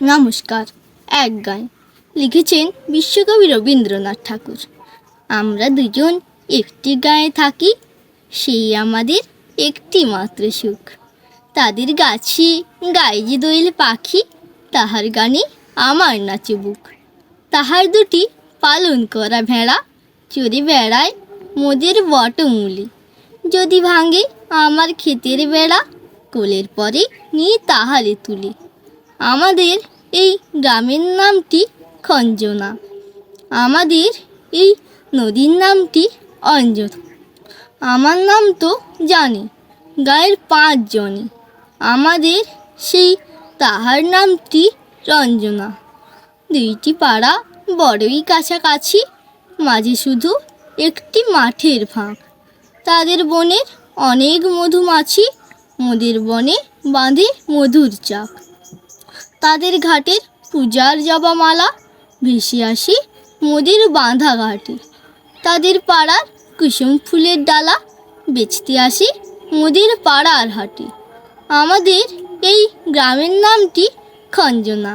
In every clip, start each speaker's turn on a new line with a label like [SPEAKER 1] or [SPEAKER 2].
[SPEAKER 1] নমস্কার। এক গায়ে লিখেছেন বিশ্বকবি রবীন্দ্রনাথ ঠাকুর। আমরা দুজন একটি গায়ে থাকি, সেই আমাদের একটি মাত্র সুখ। তাদের গাছি গায়ে যে দোয়েল পাখি, তাহার গানে আমার নাচে বুক। তাহার দুটি পালন করা ভেড়া চড়ে বেড়ায় মোদের বটমূলে। যদি ভাঙে আমার ক্ষেতের বেড়া, কোলের পরে নিয়ে তাহারে তুলে। আমাদের এই গ্রামের নামটি খঞ্জনা, আমাদের এই নদীর নামটি অঞ্জনা। আমার নাম তো জানে গায়ের 5 জনে, আমাদের সেই তাহার নামটি রঞ্জনা। দুইটি পাড়া বড়ই কাছাকাছি, মাঝে শুধু একটি মাঠের ফাঁক। তাদের বনের অনেক মধুমাছি, মোদের বনে বাঁধে মধুর চাক। তাদের ঘাটের পূজার জবামালা ভেসে আসি মোদের বাঁধা ঘাটে। তাদের পাড়ার কুসুম ফুলের ডালা বেচতে আসি মোদের পাড়ার হাটে। আমাদের এই গ্রামের নামটি খঞ্জনা,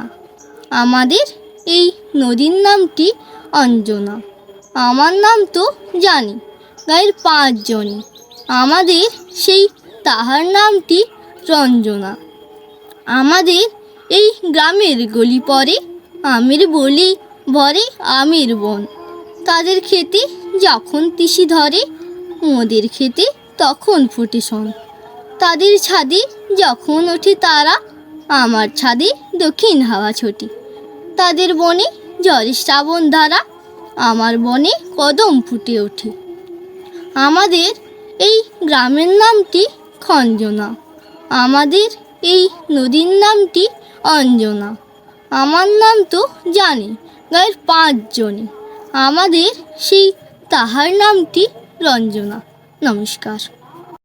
[SPEAKER 1] আমাদের এই নদীর নামটি অঞ্জনা। আমার নাম তো জানি গায়ের 5 জনে, আমাদের সেই তাহার নামটি রঞ্জনা। আমাদের এই গ্রামের গলি পরে আমের বলি ভরে আমের বন। তাদের খেতে যখন তিসি ধরে, মোদের খেতে তখন ফোটে শন। তাদের ছাদে যখন ওঠে তারা, আমার ছাদে দক্ষিণ হাওয়া ছোটে। তাদের বনে ঝড়ে শ্রাবণ ধারা, আমার বনে কদম ফুটে ওঠে। আমাদের এই গ্রামের নামটি খঞ্জনা, আমাদের এই নদীর নামটি অঞ্জনা। আমার নাম তো জানে গায়ের 5 জনে, আমাদের সেই তাহার নামটি রঞ্জনা। নমস্কার।